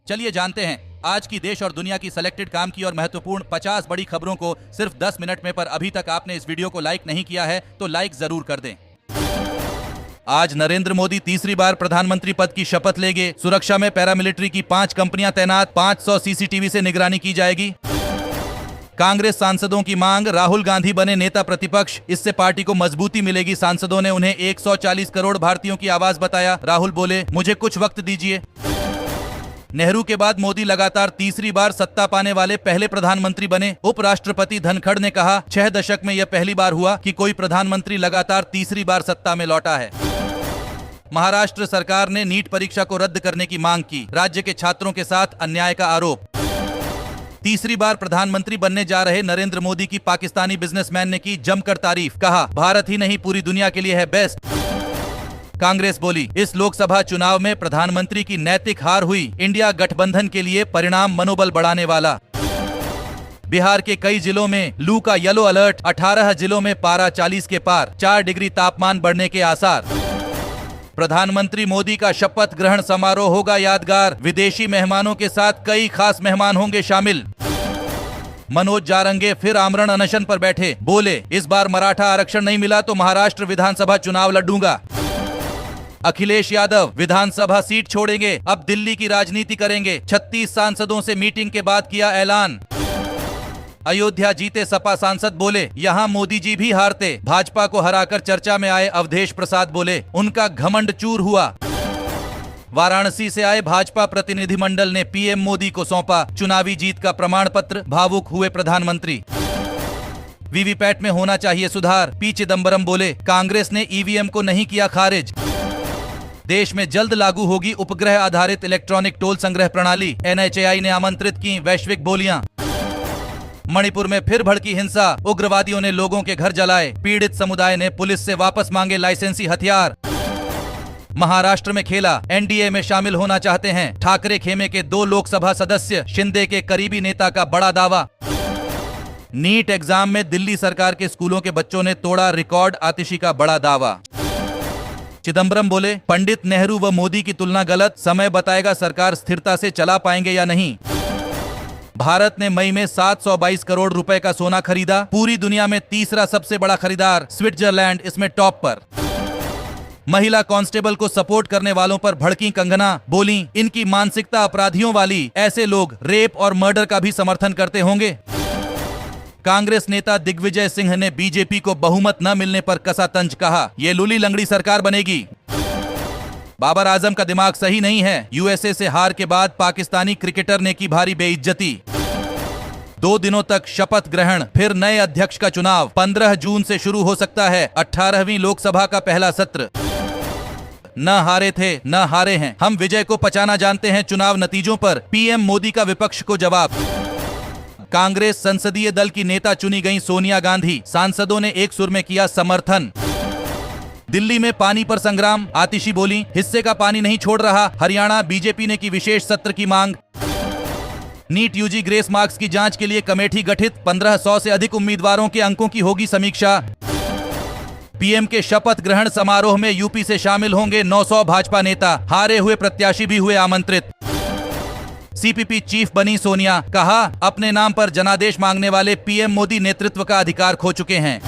चलिए जानते हैं आज की देश और दुनिया की सिलेक्टेड काम की और महत्वपूर्ण 50 बड़ी खबरों को सिर्फ 10 मिनट में। पर अभी तक आपने इस वीडियो को लाइक नहीं किया है तो लाइक जरूर कर दें। आज नरेंद्र मोदी तीसरी बार प्रधानमंत्री पद की शपथ लेंगे। सुरक्षा में पैरामिलिट्री की 5 कंपनियां तैनात, 500 सीसीटीवी से निगरानी की जाएगी। कांग्रेस सांसदों की मांग, राहुल गांधी बने नेता प्रतिपक्ष, इससे पार्टी को मजबूती मिलेगी। सांसदों ने उन्हें 140 करोड़ भारतीयों की आवाज बताया। राहुल बोले, मुझे कुछ वक्त दीजिए। नेहरू के बाद मोदी लगातार तीसरी बार सत्ता पाने वाले पहले प्रधानमंत्री बने। उपराष्ट्रपति धनखड़ ने कहा, 6 दशक में यह पहली बार हुआ कि कोई प्रधानमंत्री लगातार तीसरी बार सत्ता में लौटा है। महाराष्ट्र सरकार ने नीट परीक्षा को रद्द करने की मांग की। राज्य के छात्रों के साथ अन्याय का आरोप। तीसरी बार प्रधानमंत्री बनने जा रहे नरेंद्र मोदी की पाकिस्तानी बिजनेसमैन ने की जमकर तारीफ। कहा, भारत ही नहीं पूरी दुनिया के लिए है बेस्ट। कांग्रेस बोली, इस लोकसभा चुनाव में प्रधानमंत्री की नैतिक हार हुई। इंडिया गठबंधन के लिए परिणाम मनोबल बढ़ाने वाला। बिहार के कई जिलों में लू का येलो अलर्ट, 18 जिलों में पारा 40 के पार, 4 डिग्री तापमान बढ़ने के आसार। प्रधानमंत्री मोदी का शपथ ग्रहण समारोह होगा यादगार। विदेशी मेहमानों के साथ कई खास मेहमान होंगे शामिल। मनोज जारंगे फिर आमरण अनशन पर बैठे। बोले, इस बार मराठा आरक्षण नहीं मिला तो महाराष्ट्र विधानसभा चुनाव लड़ूंगा। अखिलेश यादव विधानसभा सीट छोड़ेंगे, अब दिल्ली की राजनीति करेंगे। 36 सांसदों से मीटिंग के बाद किया ऐलान। अयोध्या जीते सपा सांसद बोले, यहाँ मोदी जी भी हारते। भाजपा को हराकर चर्चा में आए अवधेश प्रसाद बोले, उनका घमंड चूर हुआ। वाराणसी से आए भाजपा प्रतिनिधिमंडल ने पीएम मोदी को सौंपा चुनावी जीत का प्रमाण पत्र। भावुक हुए प्रधानमंत्री। वीवीपैट में होना चाहिए सुधार, पी चिदम्बरम बोले, कांग्रेस ने ईवीएम को नहीं किया खारिज। देश में जल्द लागू होगी उपग्रह आधारित इलेक्ट्रॉनिक टोल संग्रह प्रणाली। एनएचएआई ने आमंत्रित की वैश्विक बोलियां। मणिपुर में फिर भड़की हिंसा, उग्रवादियों ने लोगों के घर जलाए। पीड़ित समुदाय ने पुलिस से वापस मांगे लाइसेंसी हथियार। महाराष्ट्र में खेला, एनडीए में शामिल होना चाहते हैं ठाकरे खेमे के 2 लोकसभा सदस्य। शिंदे के करीबी नेता का बड़ा दावा। नीट एग्जाम में दिल्ली सरकार के स्कूलों के बच्चों ने तोड़ा रिकॉर्ड। आतिशी का बड़ा दावा। चिदम्बरम बोले, पंडित नेहरू व मोदी की तुलना गलत। समय बताएगा सरकार स्थिरता से चला पाएंगे या नहीं। भारत ने मई में 722 करोड़ रुपए का सोना खरीदा। पूरी दुनिया में तीसरा सबसे बड़ा खरीदार स्विट्जरलैंड इसमें टॉप पर। महिला कांस्टेबल को सपोर्ट करने वालों पर भड़की कंगना। बोली, इनकी मानसिकता अपराधियों वाली। ऐसे लोग रेप और मर्डर का भी समर्थन करते होंगे। कांग्रेस नेता दिग्विजय सिंह ने बीजेपी को बहुमत न मिलने पर कसा तंज। कहा, ये लूली लंगड़ी सरकार बनेगी। बाबर आजम का दिमाग सही नहीं है। यूएसए से हार के बाद पाकिस्तानी क्रिकेटर ने की भारी बेइज्जती। 2 दिनों तक शपथ ग्रहण, फिर नए अध्यक्ष का चुनाव। 15 जून से शुरू हो सकता है 18वीं लोकसभा का पहला सत्र। न हारे थे न हारे हैं, हम विजय को पचाना जानते हैं चुनाव नतीजों पर। पीएम मोदी का विपक्ष को जवाब। कांग्रेस संसदीय दल की नेता चुनी गई सोनिया गांधी। सांसदों ने एक सुर में किया समर्थन। दिल्ली में पानी पर संग्राम। आतिशी बोली, हिस्से का पानी नहीं छोड़ रहा। हरियाणा बीजेपी ने की विशेष सत्र की मांग। नीट यूजी ग्रेस मार्क्स की जांच के लिए कमेटी गठित। 1500 से अधिक उम्मीदवारों के अंकों की होगी समीक्षा। पीएम के शपथ ग्रहण समारोह में यूपी से शामिल होंगे 900 भाजपा नेता। हारे हुए प्रत्याशी भी हुए आमंत्रित। सीपीपी चीफ बनी सोनिया। कहा, अपने नाम पर जनादेश मांगने वाले पीएम मोदी नेतृत्व का अधिकार खो चुके हैं।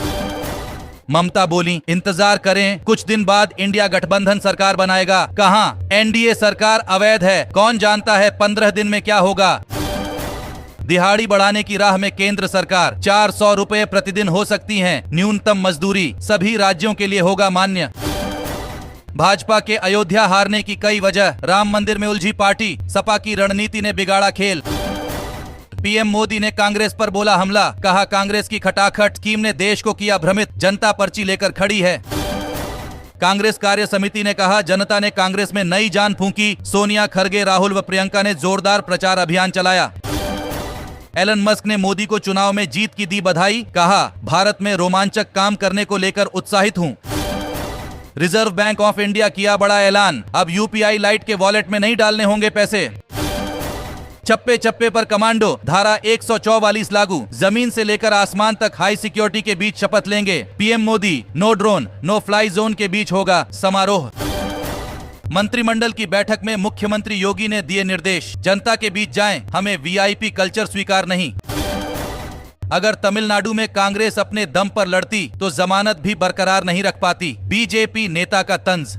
ममता बोली, इंतजार करें, कुछ दिन बाद इंडिया गठबंधन सरकार बनाएगा। कहां, एनडीए सरकार अवैध है। कौन जानता है 15 दिन में क्या होगा। दिहाड़ी बढ़ाने की राह में केंद्र सरकार। 400 रुपए प्रतिदिन हो सकती है न्यूनतम मजदूरी। सभी राज्यों के लिए होगा मान्य। भाजपा के अयोध्या हारने की कई वजह। राम मंदिर में उलझी पार्टी। सपा की रणनीति ने बिगाड़ा खेल। पीएम मोदी ने कांग्रेस पर बोला हमला। कहा, कांग्रेस की खटाखट स्कीम ने देश को किया भ्रमित। जनता पर्ची लेकर खड़ी है। कांग्रेस कार्य समिति ने कहा, जनता ने कांग्रेस में नई जान फूंकी। सोनिया, खरगे, राहुल व प्रियंका ने जोरदार प्रचार अभियान चलाया। एलन मस्क ने मोदी को चुनाव में जीत की दी बधाई। कहा, भारत में रोमांचक काम करने को लेकर उत्साहित हूं। रिजर्व बैंक ऑफ इंडिया किया बड़ा ऐलान। अब यूपीआई लाइट के वॉलेट में नहीं डालने होंगे पैसे। चप्पे चप्पे पर कमांडो। धारा 144 लागू। जमीन से लेकर आसमान तक हाई सिक्योरिटी के बीच शपथ लेंगे PM Modi. No drone no fly zone के बीच होगा समारोह। मंत्रिमंडल की बैठक में मुख्यमंत्री योगी ने दिए निर्देश, जनता के बीच जाएं, हमें वीआईपी कल्चर स्वीकार नहीं। अगर तमिलनाडु में कांग्रेस अपने दम पर लड़ती तो जमानत भी बरकरार नहीं रख पाती, बीजेपी नेता का तंज।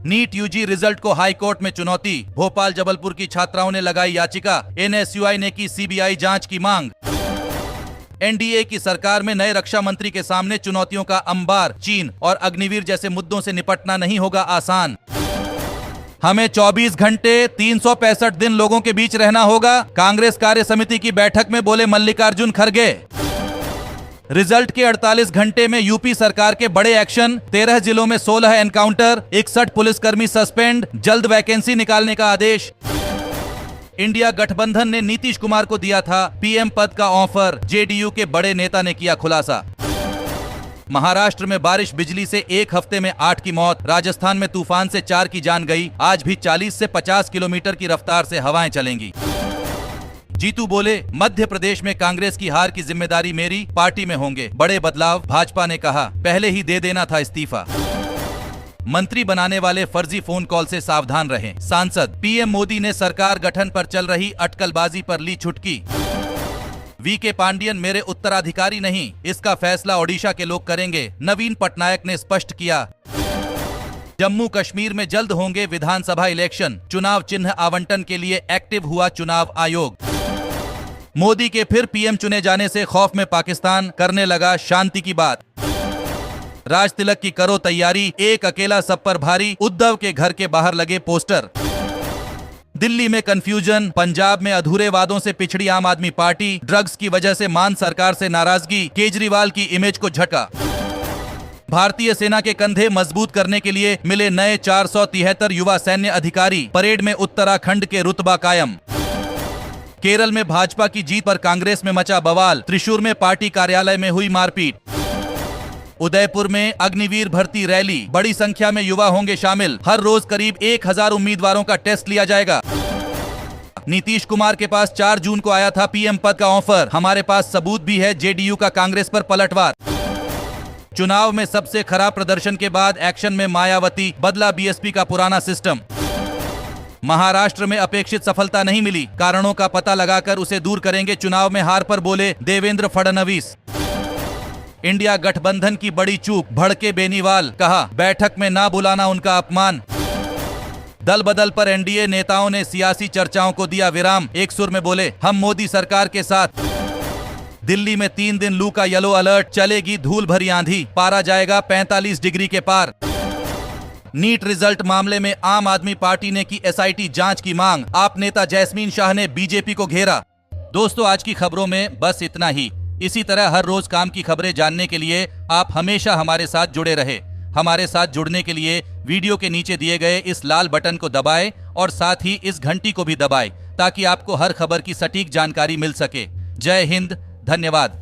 नीट यूजी रिजल्ट को हाईकोर्ट में चुनौती, भोपाल जबलपुर की छात्राओं ने लगाई याचिका, एनएसयूआई ने की सीबीआई जांच की मांग। एनडीए की सरकार में नए रक्षा मंत्री के सामने चुनौतियों का अंबार, चीन और अग्निवीर जैसे मुद्दों से निपटना नहीं होगा आसान। हमें 24 घंटे 365 दिन लोगों के बीच रहना होगा, कांग्रेस कार्य समिति की बैठक में बोले मल्लिकार्जुन खड़गे। रिजल्ट के 48 घंटे में यूपी सरकार के बड़े एक्शन, 13 जिलों में 16 एनकाउंटर, 61 पुलिसकर्मी सस्पेंड, जल्द वैकेंसी निकालने का आदेश। इंडिया गठबंधन ने नीतीश कुमार को दिया था पीएम पद का ऑफर, जेडीयू के बड़े नेता ने किया खुलासा। महाराष्ट्र में बारिश बिजली से एक हफ्ते में 8 की मौत, राजस्थान में तूफान से 4 की जान गई, आज भी 40 से 50 किलोमीटर की रफ्तार से हवाएं चलेंगी। जीतू बोले, मध्य प्रदेश में कांग्रेस की हार की जिम्मेदारी मेरी, पार्टी में होंगे बड़े बदलाव, भाजपा ने कहा, पहले ही दे देना था इस्तीफा। मंत्री बनाने वाले फर्जी फोन कॉल से सावधान रहें, सांसद। पीएम मोदी ने सरकार गठन पर चल रही अटकलबाजी पर ली छुटकी। वीके पांडियन मेरे उत्तराधिकारी नहीं, इसका फैसला ओडिशा के लोग करेंगे, नवीन पटनायक ने स्पष्ट किया। जम्मू कश्मीर में जल्द होंगे विधानसभा इलेक्शन, चुनाव चिन्ह आवंटन के लिए एक्टिव हुआ चुनाव आयोग। मोदी के फिर पीएम चुने जाने से खौफ में पाकिस्तान, करने लगा शांति की बात। राज तिलक की करो तैयारी, एक अकेला सब पर भारी, उद्धव के घर के बाहर लगे पोस्टर। दिल्ली में कंफ्यूजन, पंजाब में अधूरे वादों से पिछड़ी आम आदमी पार्टी, ड्रग्स की वजह से मान सरकार से नाराजगी, केजरीवाल की इमेज को झटका। भारतीय सेना के कंधे मजबूत करने के लिए मिले नए 473 युवा सैन्य अधिकारी, परेड में उत्तराखंड के रुतबा कायम। केरल में भाजपा की जीत पर कांग्रेस में मचा बवाल, त्रिशूर में पार्टी कार्यालय में हुई मारपीट। उदयपुर में अग्निवीर भर्ती रैली, बड़ी संख्या में युवा होंगे शामिल, हर रोज करीब 1000 उम्मीदवारों का टेस्ट लिया जाएगा। नीतीश कुमार के पास 4 जून को आया था पीएम पद का ऑफर, हमारे पास सबूत भी है, जेडीयू का कांग्रेस पर पलटवार। चुनाव में सबसे खराब प्रदर्शन के बाद एक्शन में मायावती, बदला बीएसपी का पुराना सिस्टम। महाराष्ट्र में अपेक्षित सफलता नहीं मिली, कारणों का पता लगाकर उसे दूर करेंगे, चुनाव में हार पर बोले देवेंद्र फडणवीस। इंडिया गठबंधन की बड़ी चूक, भड़के बेनीवाल, कहा बैठक में ना बुलाना उनका अपमान। दल बदल पर एनडीए नेताओं ने सियासी चर्चाओं को दिया विराम, एक सुर में बोले हम मोदी सरकार के साथ। दिल्ली में 3 दिन लू का येलो अलर्ट, चलेगी धूल भरी आंधी, पारा जाएगा 45 डिग्री के पार। नीट रिजल्ट मामले में आम आदमी पार्टी ने की एसआईटी जांच की मांग, आप नेता जैस्मीन शाह ने बीजेपी को घेरा। दोस्तों, आज की खबरों में बस इतना ही। इसी तरह हर रोज काम की खबरें जानने के लिए आप हमेशा हमारे साथ जुड़े रहे। हमारे साथ जुड़ने के लिए वीडियो के नीचे दिए गए इस लाल बटन को दबाएं और साथ ही इस घंटी को भी दबाएं ताकि आपको हर खबर की सटीक जानकारी मिल सके। जय हिंद, धन्यवाद।